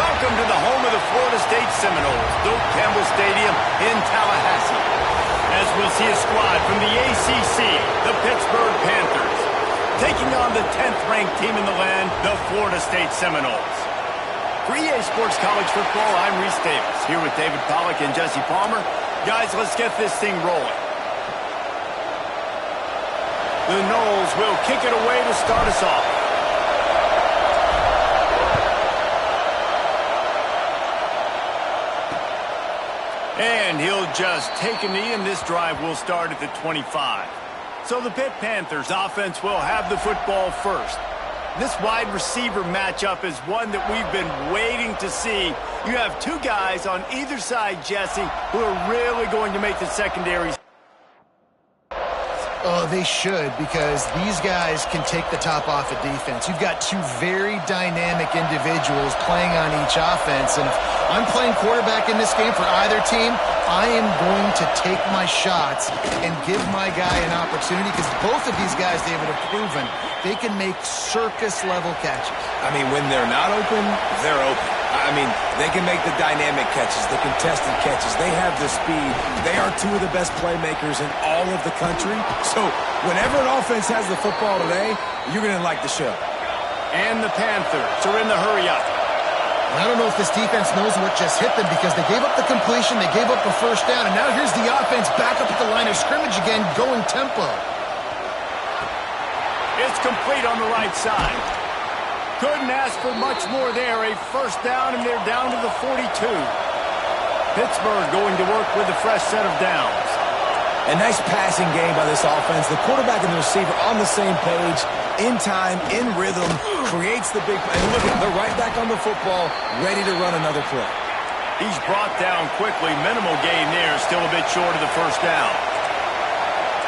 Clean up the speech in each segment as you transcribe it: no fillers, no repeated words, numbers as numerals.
Welcome to the home of the Florida State Seminoles, Doak Campbell Stadium in Tallahassee. As we'll see a squad from the ACC, the Pittsburgh Panthers, taking on the 10th-ranked team in the land, the Florida State Seminoles. For EA Sports College Football, I'm Reese Davis, here with David Pollack and Jesse Palmer. Guys, let's get this thing rolling. The Noles will kick it away to start us off. And he'll just take a knee, and this drive will start at the 25. So the Pitt Panthers offense will have the football first. This wide receiver matchup is one that we've been waiting to see. You have two guys on either side, Jesse, who are really going to make the secondaries. Oh, they should, because these guys can take the top off of defense. You've got two very dynamic individuals playing on each offense, and if I'm playing quarterback in this game for either team, I am going to take my shots and give my guy an opportunity, because both of these guys, David, have proven they can make circus-level catches. I mean, when they're not open, they're open. I mean, they can make the dynamic catches, the contested catches. They have the speed. They are two of the best playmakers in all of the country. So whenever an offense has the football today, you're going to like the show. And the Panthers are in the hurry-up. I don't know if this defense knows what just hit them, because they gave up the completion, they gave up the first down, and now here's the offense back up at the line of scrimmage again, going tempo. It's complete on the right side. Couldn't ask for much more there. A first down, and they're down to the 42. Pittsburgh going to work with a fresh set of downs. A nice passing game by this offense. The quarterback and the receiver on the same page, in time, in rhythm, creates the big play. And look at the right back on the football, ready to run another play. He's brought down quickly. Minimal gain there, still a bit short of the first down.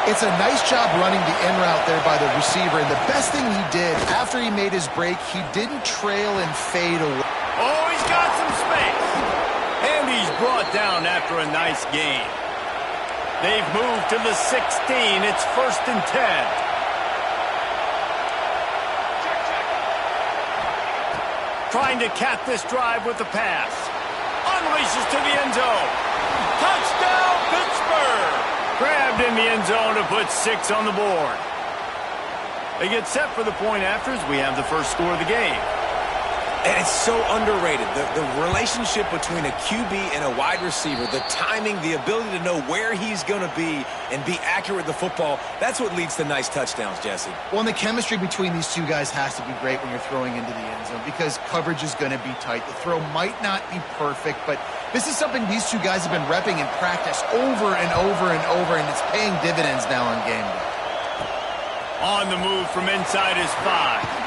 It's a nice job running the in route there by the receiver, and the best thing he did after he made his break, he didn't trail and fade away. Oh, he's got some space. And he's brought down after a nice gain. They've moved to the 16. It's 1st and 10. Trying to cap this drive with the pass. Unleashes to the end zone. Touchdown, Pittsburgh! Grabbed in the end zone to put 6 on the board. They get set for the point after as we have the first score of the game. And it's so underrated. The relationship between a QB and a wide receiver, the timing, the ability to know where he's going to be and be accurate with the football, that's what leads to nice touchdowns, Jesse. Well, and the chemistry between these two guys has to be great when you're throwing into the end zone, because coverage is going to be tight. The throw might not be perfect, but this is something these two guys have been repping in practice over and over and over, and it's paying dividends now on game day. On the move from inside his 5.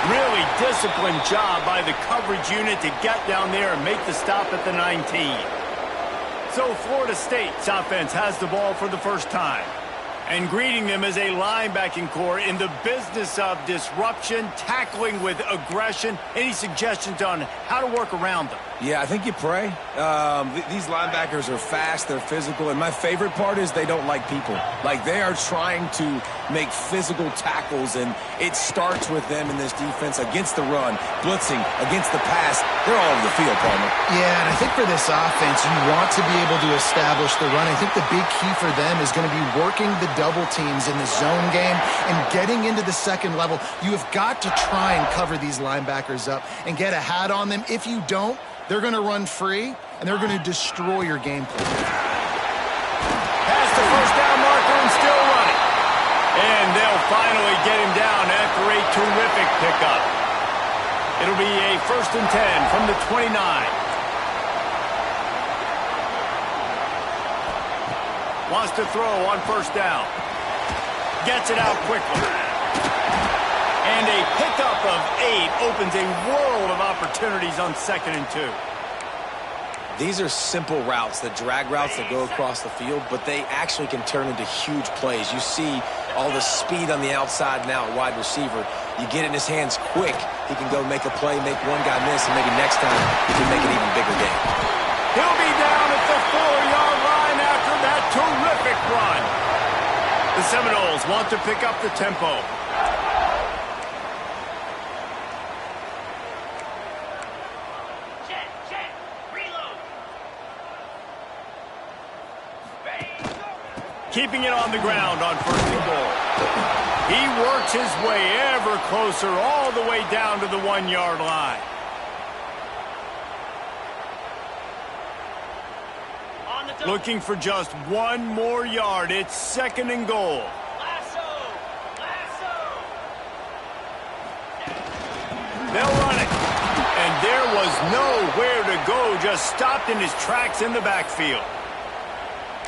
Really disciplined job by the coverage unit to get down there and make the stop at the 19. So Florida State's offense has the ball for the first time. And greeting them is a linebacking core in the business of disruption, tackling with aggression. Any suggestions on how to work around them? Yeah, I think you pray. These linebackers are fast, they're physical, and my favorite part is they don't like people. Like, they are trying to make physical tackles, and it starts with them in this defense against the run, blitzing, against the pass. They're all over the field, Palmer. Yeah, and I think for this offense, you want to be able to establish the run. I think the big key for them is going to be working the double teams in the zone game and getting into the second level. You have got to try and cover these linebackers up and get a hat on them. If you don't, they're going to run free, and they're going to destroy your game plan. Past the first down marker and still running. And they'll finally get him down after a terrific pickup. It'll be a 1st and 10 from the 29. Wants to throw on first down. Gets it out quickly. And a pickup of 8 opens a world of opportunities on 2nd and 2. These are simple routes, the drag routes that go across the field, but they actually can turn into huge plays. You see all the speed on the outside now at wide receiver. You get it in his hands quick, he can go make a play, make one guy miss, and maybe next time he can make an even bigger game. He'll be down at the 4-yard line after that terrific run. The Seminoles want to pick up the tempo. keeping it on the ground on 1st and goal. He works his way ever closer all the way down to the 1-yard line. Looking for just one more yard. It's 2nd and goal. They'll run it. And there was nowhere to go, just stopped in his tracks in the backfield.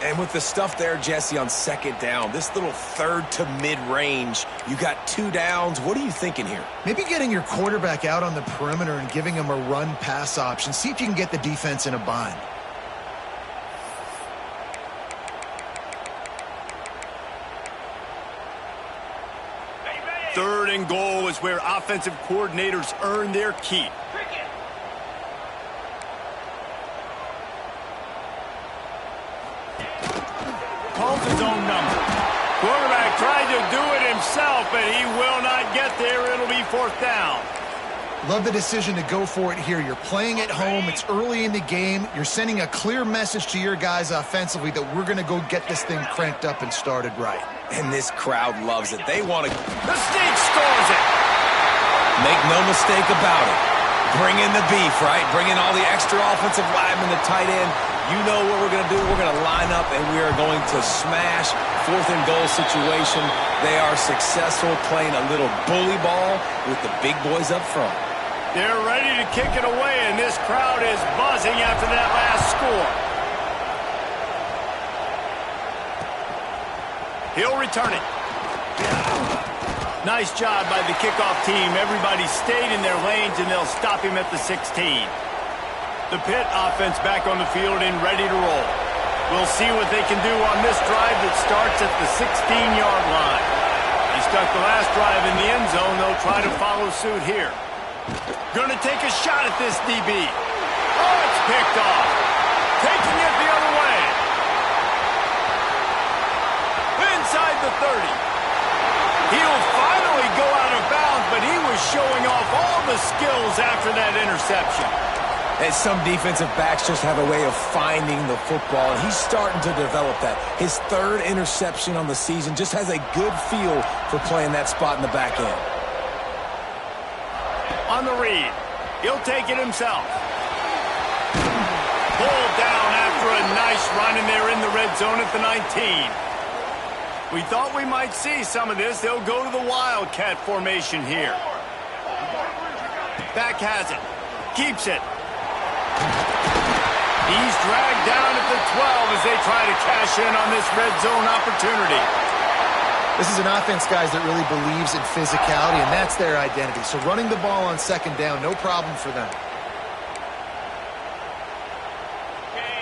And with the stuff there, Jesse, on 2nd down, this little 3rd to mid-range, you got 2 downs. What are you thinking here? Maybe getting your quarterback out on the perimeter and giving him a run-pass option. See if you can get the defense in a bind. Third and goal is where offensive coordinators earn their keep. Calls his own number. Quarterback tried to do it himself, but he will not get there. It'll be 4th down. Love the decision to go for it here. You're playing at home. It's early in the game. You're sending a clear message to your guys offensively that we're going to go get this thing cranked up and started right. And this crowd loves it. They want to... The Sneak scores it! Make no mistake about it. Bring in the beef, right? Bring in all the extra offensive linemen, the tight end. You know what we're going to do. We're going to line up, and we are going to smash 4th and goal situation. They are successful playing a little bully ball with the big boys up front. They're ready to kick it away, and this crowd is buzzing after that last score. He'll return it. Nice job by the kickoff team. Everybody stayed in their lanes, and they'll stop him at the 16. The Pitt offense back on the field and ready to roll. We'll see what they can do on this drive that starts at the 16-yard line. They stuck the last drive in the end zone. They'll try to follow suit here. Going to take a shot at this DB. Oh, it's picked off. Taking it the other way. Inside the 30. He'll finally go out of bounds, but he was showing off all the skills after that interception. And some defensive backs just have a way of finding the football, and he's starting to develop that. His 3rd interception on the season just has a good feel for playing that spot in the back end. On the read. He'll take it himself. Pulled down after a nice run, and they're in the red zone at the 19. We thought we might see some of this. They'll go to the Wildcat formation here. Back has it. Keeps it. He's dragged down at the 12 as they try to cash in on this red zone opportunity. This is an offense, guys, that really believes in physicality, and that's their identity. So running the ball on 2nd down, no problem for them.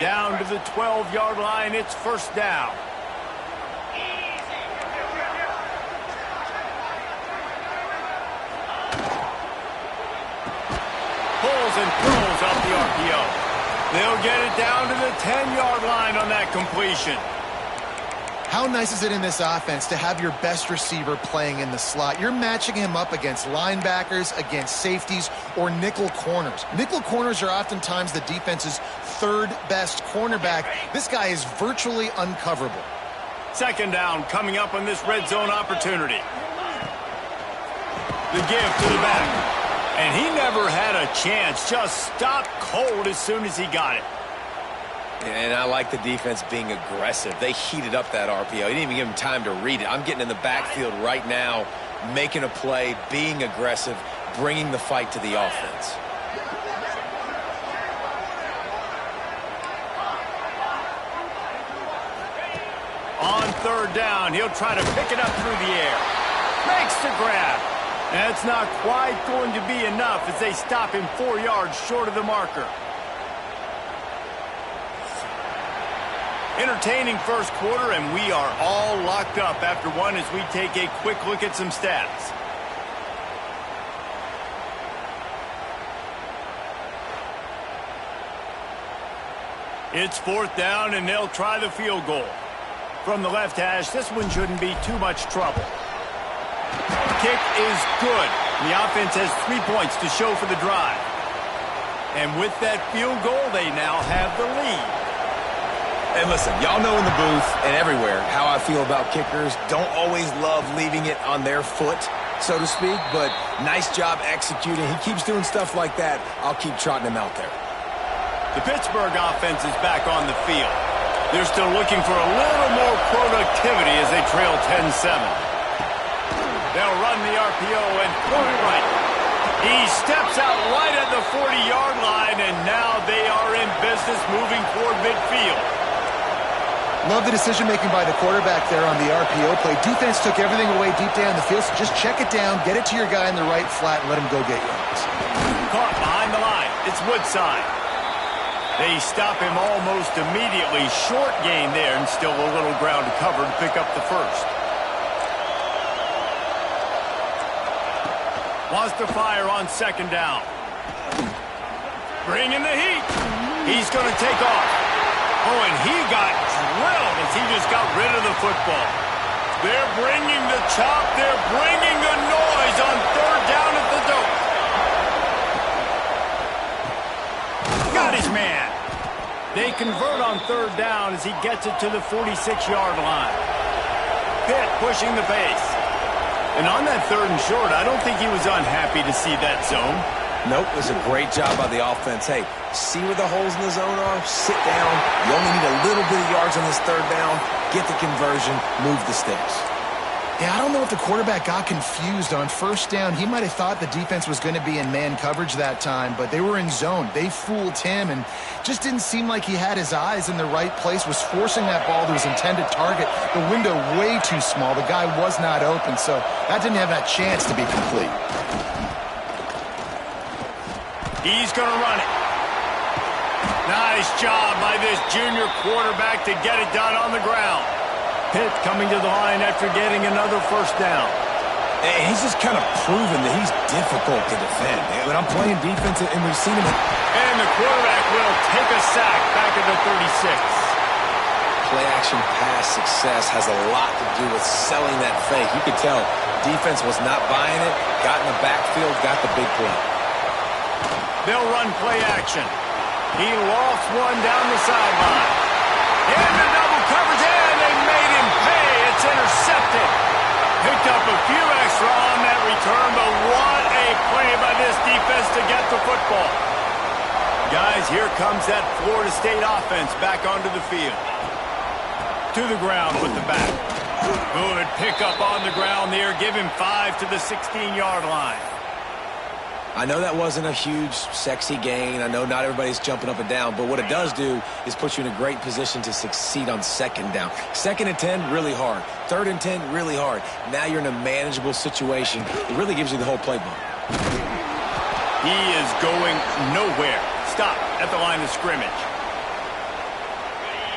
Down to the 12-yard line, it's 1st down. Pulls and throws off the RPO. They'll get it down to the 10-yard line on that completion. How nice is it in this offense to have your best receiver playing in the slot? You're matching him up against linebackers, against safeties, or nickel corners. Nickel corners are oftentimes the defense's 3rd best cornerback. This guy is virtually uncoverable. 2nd down coming up on this red zone opportunity. The give to the back. And he never had a chance. Just stopped cold as soon as he got it. And I like the defense being aggressive. They heated up that RPO. He didn't even give him time to read it. I'm getting in the backfield right now, making a play, being aggressive, bringing the fight to the offense. On 3rd down, he'll try to pick it up through the air. Makes the grab. That's not quite going to be enough as they stop him 4 yards short of the marker. Entertaining first quarter, and we are all locked up after one as we take a quick look at some stats. It's 4th down, and they'll try the field goal. From the left hash, this one shouldn't be too much trouble. Kick is good. The offense has 3 points to show for the drive. And with that field goal, they now have the lead. And listen, y'all know in the booth and everywhere how I feel about kickers. Don't always love leaving it on their foot, so to speak, but nice job executing. He keeps doing stuff like that. I'll keep trotting him out there. The Pittsburgh offense is back on the field. They're still looking for a little more productivity as they trail 10-7. They'll run the RPO and throw it right. He steps out right at the 40-yard line, and now they are in business moving toward midfield. Love the decision-making by the quarterback there on the RPO play. Defense took everything away deep down the field, so just check it down, get it to your guy in the right flat, and let him go get yards. Caught behind the line. It's Woodside. They stop him almost immediately. Short gain there, and still a little ground to cover to pick up the first. Wants to fire on second down. Bringing the heat. He's going to take off. Oh, and he got drilled as he just got rid of the football. They're bringing the chop. They're bringing the noise on third down at the dope. Got his man. They convert on third down as he gets it to the 46-yard line. Pitt pushing the pace. And on that third and short, I don't think he was unhappy to see that zone. Nope, it was a great job by the offense. Hey, see where the holes in the zone are? Sit down. You only need a little bit of yards on this third down. Get the conversion. Move the sticks. Yeah, I don't know if the quarterback got confused on first down. He might have thought the defense was going to be in man coverage that time, but they were in zone. They fooled him and just didn't seem like he had his eyes in the right place, was forcing that ball to his intended target. The window way too small. The guy was not open, so that didn't have that chance to be complete. He's going to run it. Nice job by this junior quarterback to get it done on the ground. Pitt coming to the line after getting another first down. And he's just kind of proven that he's difficult to defend. When I'm playing defense, and we've seen him. And the quarterback will take a sack back at the 36. Play-action pass success has a lot to do with selling that fake. You could tell defense was not buying it, got in the backfield, got the big play. They'll run play action. He lofts one down the sideline. In the double coverage, and they made him pay. It's intercepted. Picked up a few extra on that return, but what a play by this defense to get the football. Guys, here comes that Florida State offense back onto the field. To the ground with the back. Good pickup on the ground there. Give him 5 to the 16-yard line. I know that wasn't a huge, sexy gain. I know not everybody's jumping up and down, but what it does do is put you in a great position to succeed on second down. Second and 10, really hard. Third and 10, really hard. Now you're in a manageable situation. It really gives you the whole playbook. He is going nowhere. Stop at the line of scrimmage.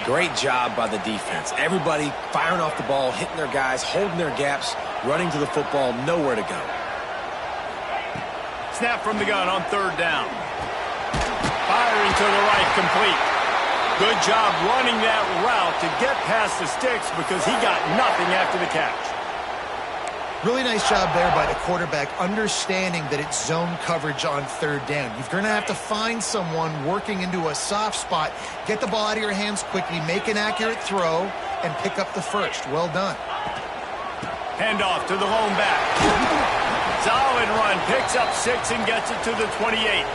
Great job by the defense. Everybody firing off the ball, hitting their guys, holding their gaps, running to the football, nowhere to go. Snap from the gun on third down. Firing to the right, complete. Good job running that route to get past the sticks because he got nothing after the catch. Really nice job there by the quarterback, understanding that it's zone coverage on third down. You're going to have to find someone working into a soft spot, get the ball out of your hands quickly, make an accurate throw, and pick up the first. Well done. Handoff to the lone back. Solid run, picks up 6 and gets it to the 28.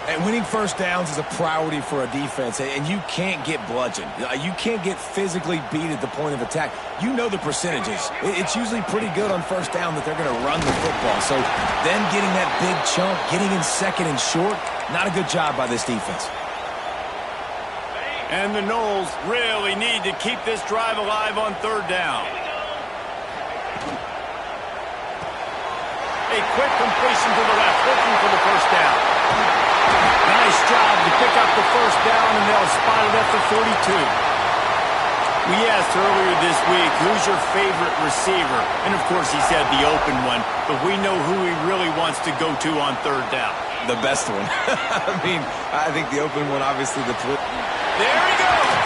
And winning first downs is a priority for a defense, and you can't get bludgeoned. You can't get physically beat at the point of attack. You know the percentages. It's usually pretty good on first down that they're going to run the football. So then getting that big chunk, getting in second and short, not a good job by this defense. And the Noles really need to keep this drive alive on third down. A quick completion to the left, looking for the first down. Nice job to pick up the first down, and they'll spot it at the 42. We asked earlier this week, who's your favorite receiver? And, of course, he said the open one, but we know who he really wants to go to on third down. The best one. I think the open one, obviously, the flip. There he goes!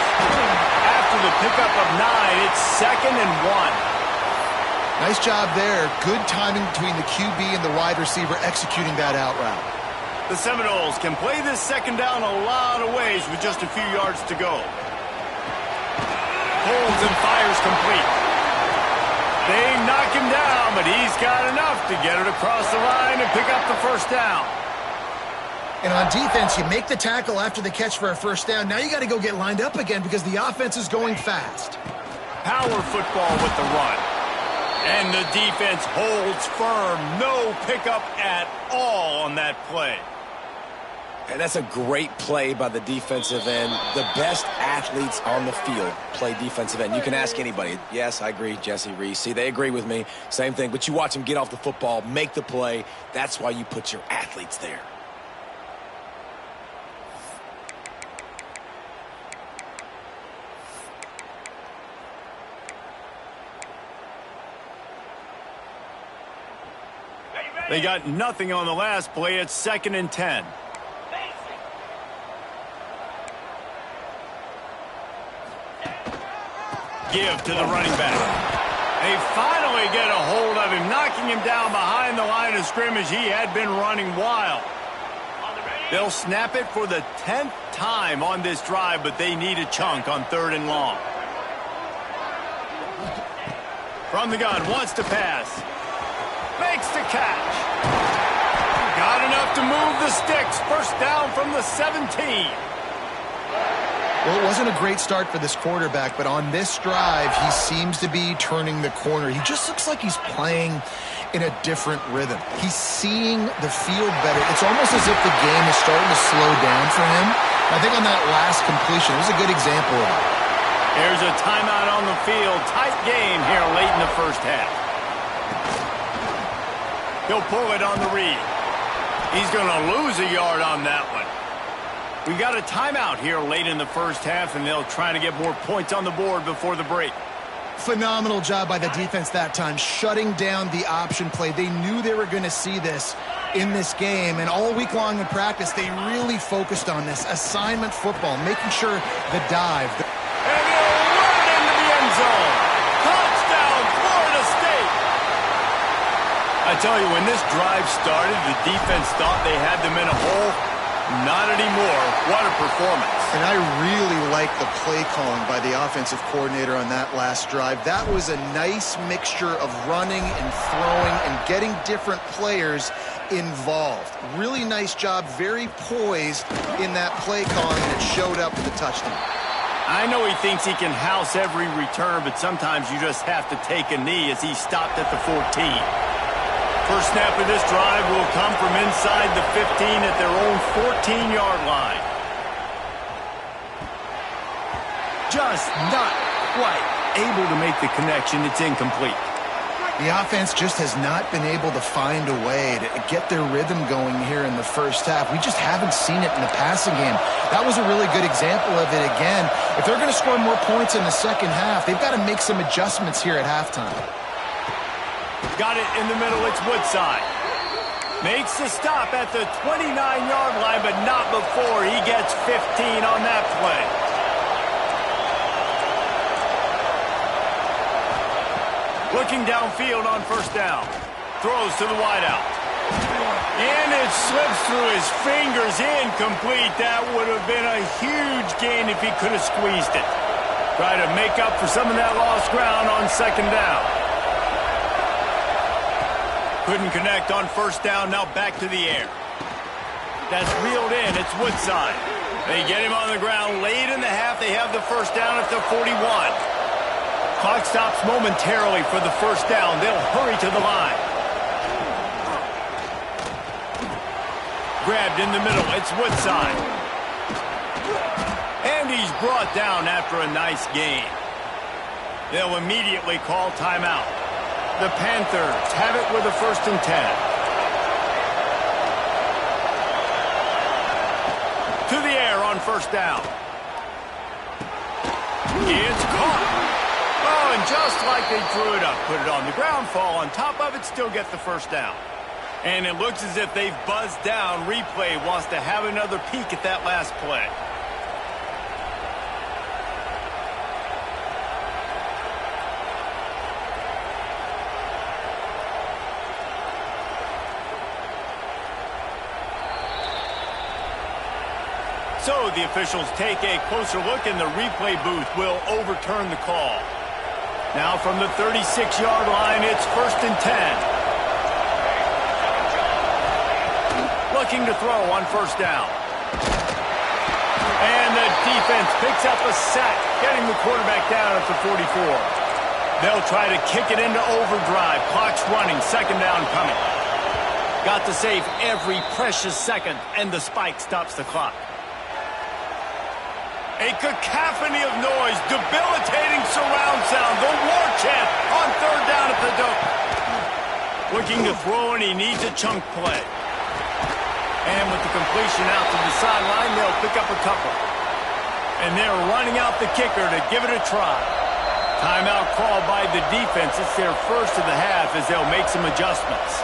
After the pickup of 9, it's 2nd and 1. Nice job there. Good timing between the QB and the wide receiver executing that out route. The Seminoles can play this second down a lot of ways with just a few yards to go. holds and fires complete. They knock him down, but he's got enough to get it across the line and pick up the first down. And on defense, you make the tackle after the catch for a first down. Now you got to go get lined up again because the offense is going fast. Power football with the run. And the defense holds firm. No pickup at all on that play. And that's a great play by the defensive end. The best athletes on the field play defensive end. You can ask anybody. Yes, I agree, Jesse Reese. See, they agree with me. Same thing. But you watch them get off the football, make the play. That's why you put your athletes there. They got nothing on the last play. It's 2nd and 10. Give to the running back. They finally get a hold of him, knocking him down behind the line of scrimmage. He had been running wild. They'll snap it for the 10th time on this drive, but they need a chunk on 3rd and long. From the gun, wants to pass. Makes the catch. Got enough to move the sticks. First down from the 17. Well, it wasn't a great start for this quarterback, but on this drive, he seems to be turning the corner. He just looks like he's playing in a different rhythm. He's seeing the field better. It's almost as if the game is starting to slow down for him. I think on that last completion, it was a good example of it. There's a timeout on the field. Tight game here late in the first half. He'll pull it on the read. He's going to lose a yard on that one. We got a timeout here late in the first half, and they'll try to get more points on the board before the break. Phenomenal job by the defense that time, shutting down the option play. They knew they were going to see this in this game, and all week long in practice, they really focused on this assignment football, making sure the dive. And he'll run into the end zone. Touchdown, Florida State. I tell you, when this drive started, the defense thought they had them in a hole. Not anymore. What a performance. And I really like the play calling by the offensive coordinator on that last drive. That was a nice mixture of running and throwing and getting different players involved. Really nice job, very poised in that play calling, and it showed up with the touchdown. I know he thinks he can house every return, but sometimes you just have to take a knee as he stopped at the 14. First snap of this drive will come from inside the 15 at their own 14-yard line. Just not quite able to make the connection. It's incomplete. The offense just has not been able to find a way to get their rhythm going here in the first half. We just haven't seen it in the passing game. That was a really good example of it again. If they're going to score more points in the second half, they've got to make some adjustments here at halftime. Got it in the middle. It's Woodside. Makes the stop at the 29-yard line, but not before he gets 15 on that play. Looking downfield on first down. Throws to the wideout. And it slips through his fingers. Incomplete. That would have been a huge gain if he could have squeezed it. Try to make up for some of that lost ground on second down. Couldn't connect on first down. Now back to the air. That's reeled in. It's Woodside. They get him on the ground late in the half. They have the first down at the 41. Clock stops momentarily for the first down. They'll hurry to the line. Grabbed in the middle. It's Woodside. And he's brought down after a nice gain. They'll immediately call timeout. The Panthers have it with a 1st and 10. To the air on first down. It's caught. Oh, and just like they drew it up, put it on the ground, fall on top of it, still get the first down. And it looks as if they've buzzed down. Replay wants to have another peek at that last play. So the officials take a closer look, and the replay booth will overturn the call. Now from the 36-yard line, it's 1st and 10. Looking to throw on 1st down. And the defense picks up a sack, getting the quarterback down at the 44. They'll try to kick it into overdrive. Clock's running, 2nd down coming. Got to save every precious second, and the spike stops the clock. A cacophony of noise, debilitating surround sound, the war chant on 3rd down at the Dome. Looking to throw, and he needs a chunk play. And with the completion out to the sideline, they'll pick up a couple. And they're running out the kicker to give it a try. Timeout called by the defense. It's their first of the half as they'll make some adjustments.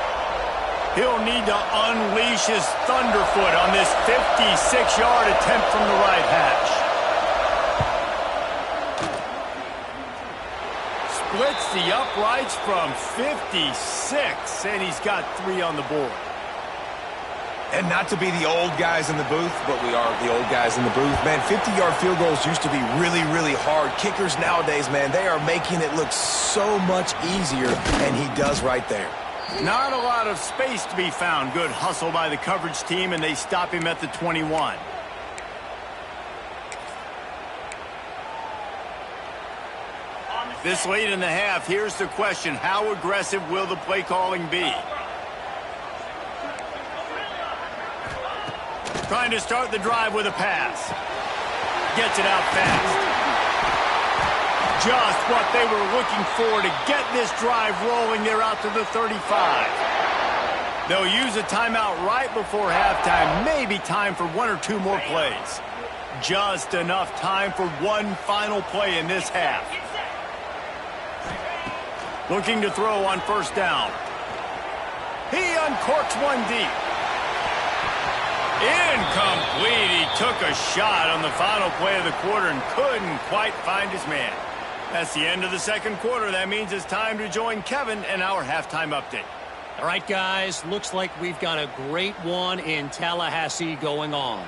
He'll need to unleash his thunderfoot on this 56-yard attempt from the right hash. Splits the uprights from 56, and he's got 3 on the board. And not to be the old guys in the booth, but we are the old guys in the booth. Man, 50-yard field goals used to be really, really hard. Kickers nowadays, man, they are making it look so much easier, and he does right there. Not a lot of space to be found. Good hustle by the coverage team, and they stop him at the 21. This late in the half, here's the question. How aggressive will the play calling be? Trying to start the drive with a pass. Gets it out fast. Just what they were looking for to get this drive rolling. They're out to the 35. They'll use a timeout right before halftime. Maybe time for 1 or 2 more plays. Just enough time for one final play in this half. Looking to throw on 1st down. He uncorks one deep. Incomplete. He took a shot on the final play of the quarter and couldn't quite find his man. That's the end of the 2nd quarter. That means it's time to join Kevin in our halftime update. All right, guys, looks like we've got a great one in Tallahassee going on.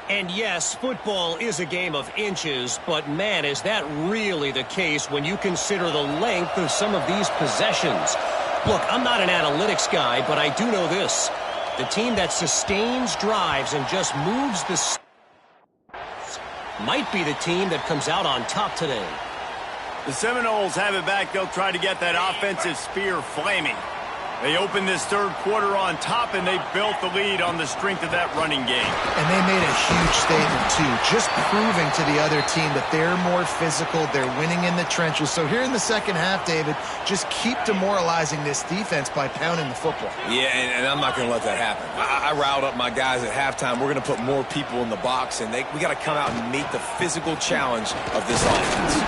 And yes, football is a game of inches, but man, is that really the case when you consider the length of some of these possessions. Look, I'm not an analytics guy, but I do know this. The team that sustains drives and just moves the might be the team that comes out on top today. The Seminoles have it back. They'll try to get that offensive spear flaming. They opened this 3rd quarter on top, and they built the lead on the strength of that running game. And they made a huge statement, too, just proving to the other team that they're more physical, they're winning in the trenches. So here in the 2nd half, David, just keep demoralizing this defense by pounding the football. Yeah, and I'm not going to let that happen. I riled up my guys at halftime. We're going to put more people in the box, and we got to come out and meet the physical challenge of this offense.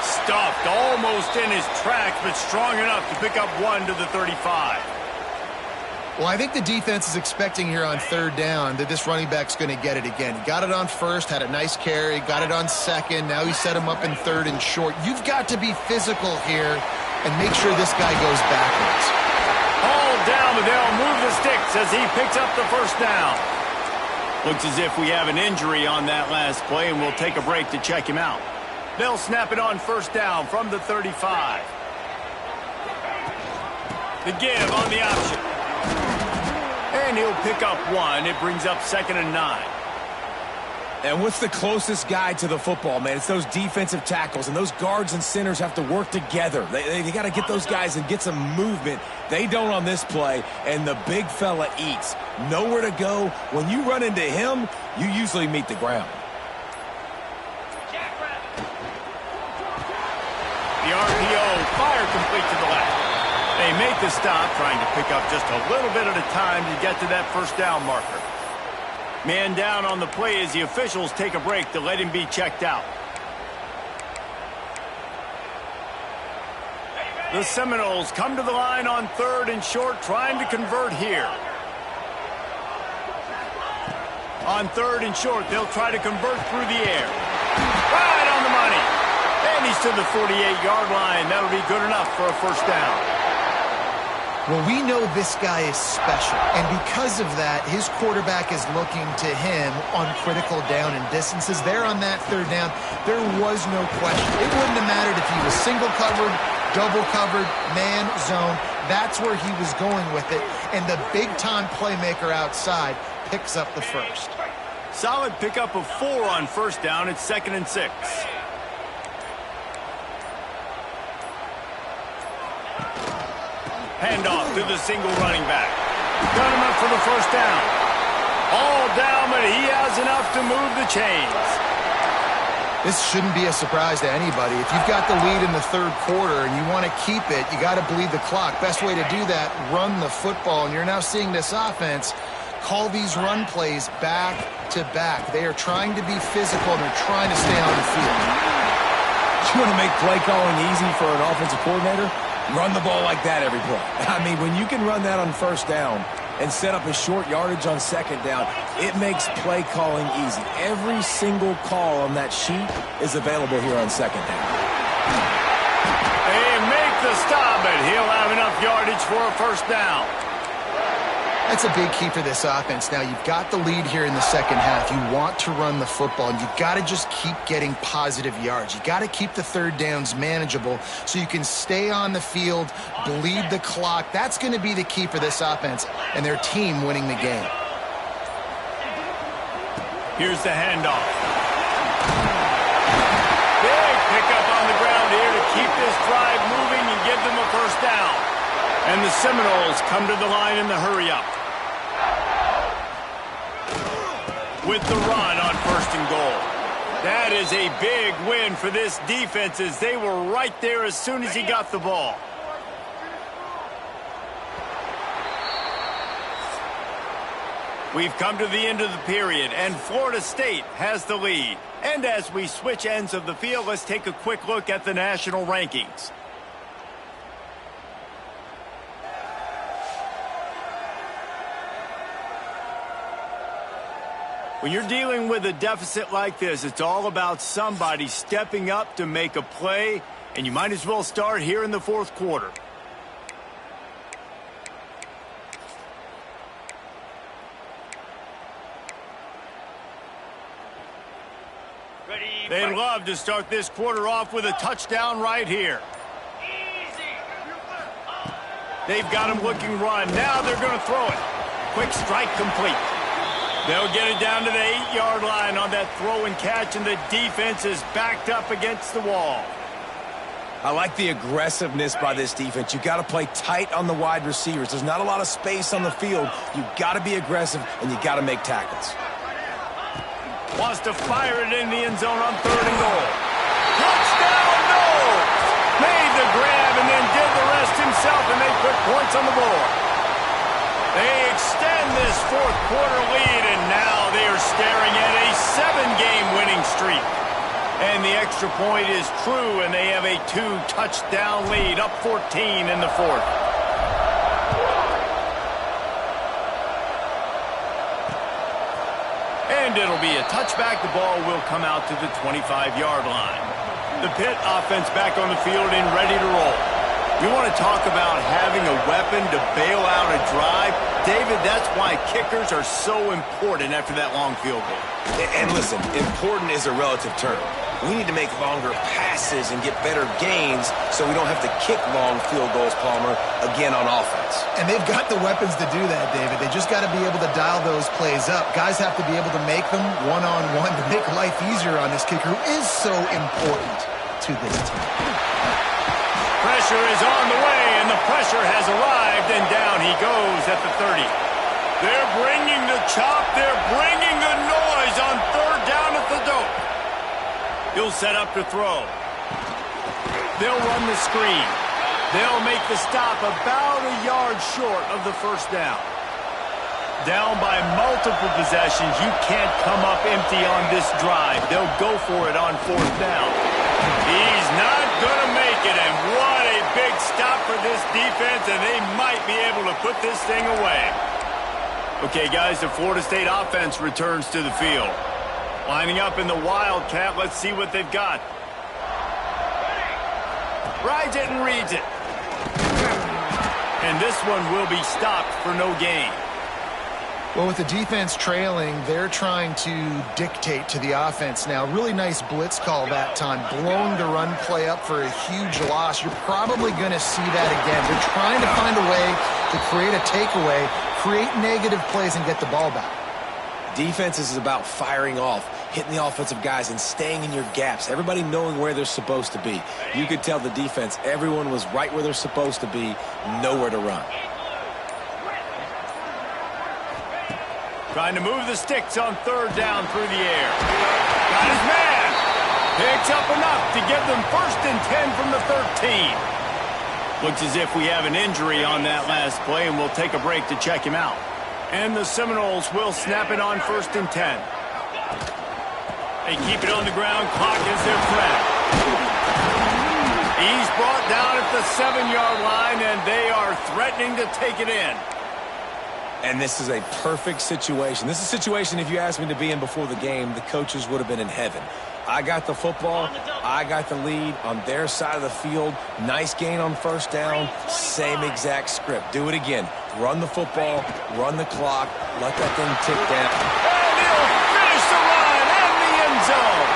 Stuffed almost in his tracks, but strong enough to pick up 1 to the 35. Well, I think the defense is expecting here on 3rd down that this running back's going to get it again. He got it on 1st, had a nice carry, got it on 2nd. Now he set him up in 3rd and short. You've got to be physical here and make sure this guy goes backwards. All down, but they'll move the sticks as he picks up the 1st down. Looks as if we have an injury on that last play, and we'll take a break to check him out. They'll snap it on 1st down from the 35. The give on the option. And he'll pick up 1. It brings up 2nd and 9. And what's the closest guy to the football, man? It's those defensive tackles, and those guards and centers have to work together. They got to get those guys and get some movement. They don't on this play, and the big fella eats. Nowhere to go. When you run into him, you usually meet the ground. The RPO, fire complete to the left. They make the stop, trying to pick up just a little bit at a time to get to that 1st down marker. Man down on the play as the officials take a break to let him be checked out. The Seminoles come to the line on 3rd and short, trying to convert here. On 3rd and short, they'll try to convert through the air. Right on the money. And he's to the 48-yard line. That'll be good enough for a 1st down. Well, we know this guy is special, and because of that, his quarterback is looking to him on critical down and distances. There on that third down, there was no question. It wouldn't have mattered if he was single covered, double covered, man, zone. That's where he was going with it, and the big-time playmaker outside picks up the first. Solid pickup of 4 on first down. It's 2nd and 6. Handoff to the single running back. Got him up for the first down. All down, but he has enough to move the chains. This shouldn't be a surprise to anybody. If you've got the lead in the third quarter and you want to keep it, you got to bleed the clock. Best way to do that, run the football. And you're now seeing this offense call these run plays back to back. They are trying to be physical, and they're trying to stay on the field. You want to make play calling easy for an offensive coordinator? Run the ball like that every play. I mean, when you can run that on first down and set up a short yardage on second down, it makes play calling easy. Every single call on that sheet is available here on second down. They make the stop, and he'll have enough yardage for a first down. That's a big key for this offense. Now, you've got the lead here in the second half. You want to run the football, and you've got to just keep getting positive yards. You got to keep the third downs manageable so you can stay on the field, bleed the clock. That's going to be the key for this offense and their team winning the game. Here's the handoff. Big pickup on the ground here to keep this drive moving and give them a first down. And the Seminoles come to the line in the hurry-up. With the run on 1st and goal. That is a big win for this defense, as they were right there as soon as he got the ball. We've come to the end of the period, and Florida State has the lead. And as we switch ends of the field, let's take a quick look at the national rankings. When you're dealing with a deficit like this, it's all about somebody stepping up to make a play, and you might as well start here in the fourth quarter. They'd love to start this quarter off with a touchdown right here. They've got him looking run. Now they're going to throw it. Quick strike complete. They'll get it down to the 8-yard line on that throw and catch, and the defense is backed up against the wall. I like the aggressiveness by this defense. You got to play tight on the wide receivers. There's not a lot of space on the field. You got to be aggressive, and you got to make tackles. Wants to fire it in the end zone on 3rd and goal. Touchdown, no! Made the grab and then did the rest himself, and they put points on the board. They extend this fourth quarter lead, and now they are staring at a 7-game winning streak. And the extra point is true, and they have a 2-touchdown lead, up 14 in the fourth. And it'll be a touchback. The ball will come out to the 25-yard line. The Pitt offense back on the field and ready to roll. You want to talk about having a weapon to bail out a drive? David, that's why kickers are so important after that long field goal. And listen, important is a relative term. We need to make longer passes and get better gains so we don't have to kick long field goals, Palmer, again on offense. And they've got the weapons to do that, David. They just got to be able to dial those plays up. Guys have to be able to make them one-on-one to make life easier on this kicker, who is so important to this team. Pressure is on the way, and the pressure has arrived, and down he goes at the 30. They're bringing the chop. They're bringing the noise on 3rd down at the dope. He'll set up to throw. They'll run the screen. They'll make the stop about a yard short of the first down. Down by multiple possessions. You can't come up empty on this drive. They'll go for it on 4th down. He's not going to make it, and what a big stop for this defense, and they might be able to put this thing away. Okay, guys, the Florida State offense returns to the field. Lining up in the Wildcat, let's see what they've got. Rides it and reads it. And this one will be stopped for no gain. Well, with the defense trailing, they're trying to dictate to the offense now. Really nice blitz call that time, blowing the run play up for a huge loss. You're probably going to see that again. They're trying to find a way to create a takeaway, create negative plays, and get the ball back. Defense is about firing off, hitting the offensive guys, and staying in your gaps. Everybody knowing where they're supposed to be. You could tell the defense, everyone was right where they're supposed to be, nowhere to run. Trying to move the sticks on third down through the air. Got his man. Picks up enough to give them 1st and 10 from the 13. Looks as if we have an injury on that last play, and we'll take a break to check him out. And the Seminoles will snap it on 1st and 10. They keep it on the ground. Clock is their friend. He's brought down at the 7-yard line, and they are threatening to take it in. And this is a perfect situation. This is a situation, if you asked me to be in before the game, the coaches would have been in heaven. I got the football. I got the lead on their side of the field. Nice gain on 1st down. Same exact script. Do it again. Run the football. Run the clock. Let that thing tick down. And he'll finish the line and the end zone.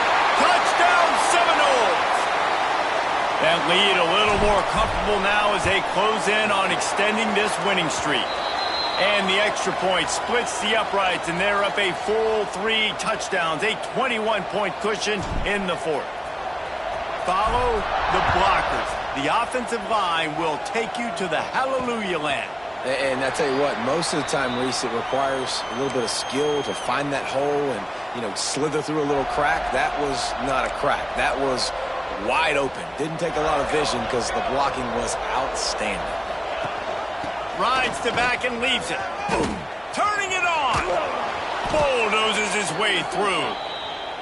Touchdown, Seminoles. That lead a little more comfortable now as they close in on extending this winning streak. And the extra point splits the uprights, and they're up a full 3 touchdowns, a 21-point cushion in the 4th. Follow the blockers. The offensive line will take you to the hallelujah land. And I tell you what, most of the time, Reese, it requires a little bit of skill to find that hole and, slither through a little crack. That was not a crack. That was wide open. Didn't take a lot of vision because the blocking was outstanding. Rides to back and leaves it. Boom. Turning it on. Bulldozes his way through.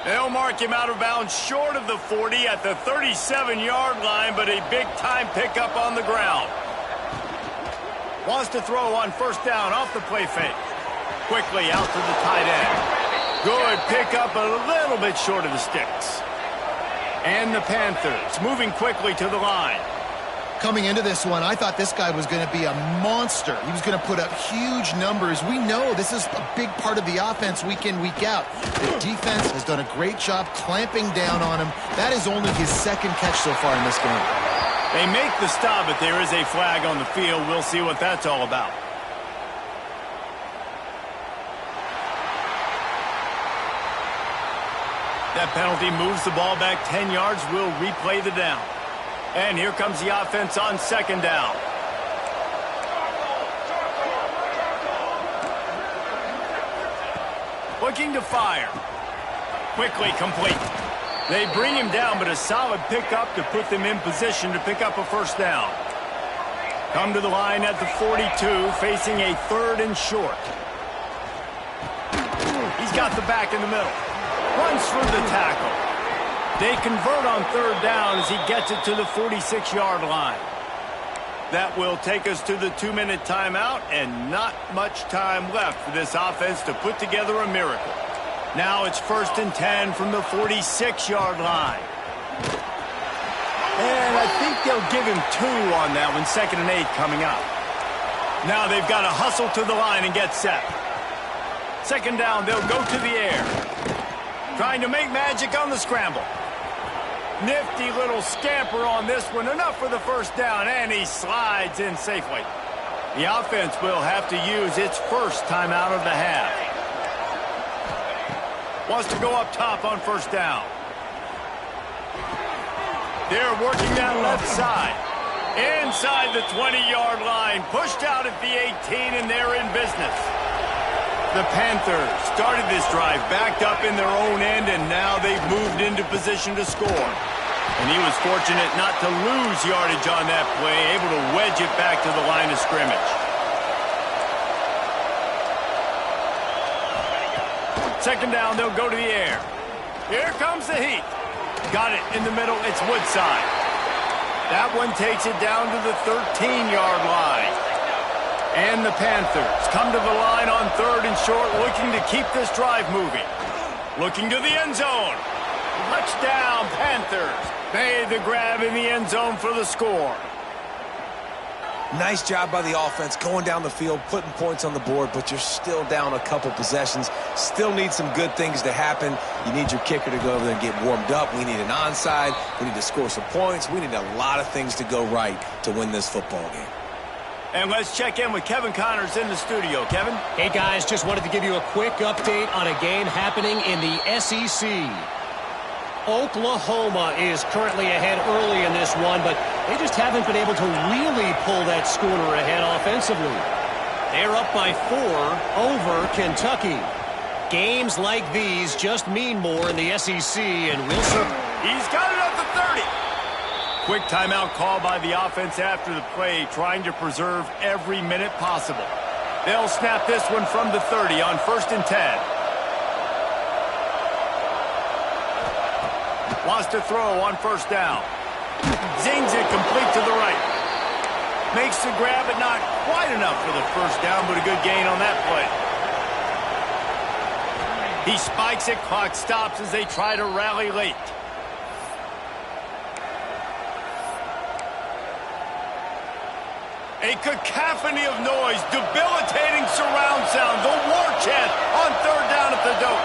They'll mark him out of bounds short of the 40 at the 37-yard line, but a big-time pickup on the ground. Wants to throw on 1st down off the play fake. Quickly out to the tight end. Good pickup, a little bit short of the sticks. And the Panthers moving quickly to the line. Coming into this one, I thought this guy was going to be a monster. He was going to put up huge numbers. We know this is a big part of the offense week in, week out. The defense has done a great job clamping down on him. That is only his 2nd catch so far in this game. They make the stop, but there is a flag on the field. We'll see what that's all about. That penalty moves the ball back 10 yards. We'll replay the down. And here comes the offense on 2nd down. Looking to fire. Quickly complete. They bring him down, but a solid pickup to put them in position to pick up a 1st down. Come to the line at the 42, facing a 3rd and short. He's got the back in the middle. Runs through the tackle. They convert on 3rd down as he gets it to the 46-yard line. That will take us to the 2-minute timeout, and not much time left for this offense to put together a miracle. Now it's 1st and 10 from the 46-yard line. And I think they'll give him 2 on that one, 2nd and 8 coming up. Now they've got to hustle to the line and get set. 2nd down, they'll go to the air. Trying to make magic on the scramble. Nifty little scamper on this one. Enough for the 1st down, and he slides in safely. The offense will have to use its 1st timeout of the half. Wants to go up top on 1st down. They're working that left side. Inside the 20-yard line. Pushed out at the 18, and they're in business. The Panthers started this drive backed up in their own end, and now they've moved into position to score. And he was fortunate not to lose yardage on that play, able to wedge it back to the line of scrimmage. 2nd down, they'll go to the air. Here comes the heat. Got it in the middle, it's Woodside. That one takes it down to the 13-yard line. And the Panthers come to the line on 3rd and short, looking to keep this drive moving. Looking to the end zone. Touchdown, Panthers. Made the grab in the end zone for the score. Nice job by the offense going down the field, putting points on the board, but you're still down a couple possessions. Still need some good things to happen. You need your kicker to go over there and get warmed up. We need an onside. We need to score some points. We need a lot of things to go right to win this football game. And let's check in with Kevin Connors in the studio. Kevin? Hey, guys, just wanted to give you a quick update on a game happening in the SEC. Oklahoma is currently ahead early in this one, but they just haven't been able to really pull that schooner ahead offensively. They're up by 4 over Kentucky. Games like these just mean more in the SEC, and Wilson. He's got it up to 30. Quick timeout call by the offense after the play, trying to preserve every minute possible. They'll snap this one from the 30 on 1st and 10. Wants to throw on 1st down. Zings it complete to the right. Makes the grab, but not quite enough for the 1st down, but a good gain on that play. He spikes it, clock stops as they try to rally late. A cacophony of noise, debilitating surround sound, the war chant on 3rd down at the dope.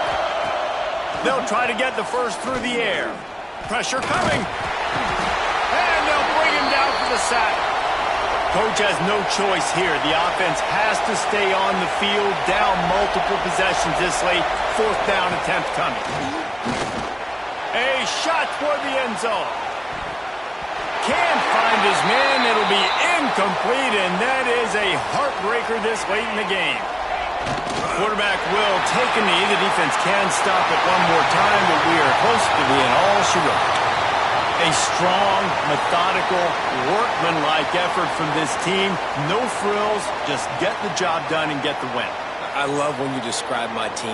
They'll try to get the 1st through the air. Pressure coming. And they'll bring him down for the sack. Coach has no choice here. The offense has to stay on the field, down multiple possessions this late. 4th down attempt coming. A shot toward the end zone. Can't find his man. It'll be incomplete, and that is a heartbreaker this late in the game. Quarterback will take a knee. The defense can stop it one more time, but we are close to being all she wrote. A strong, methodical, workmanlike effort from this team. No frills, just get the job done and get the win. I love when you describe my team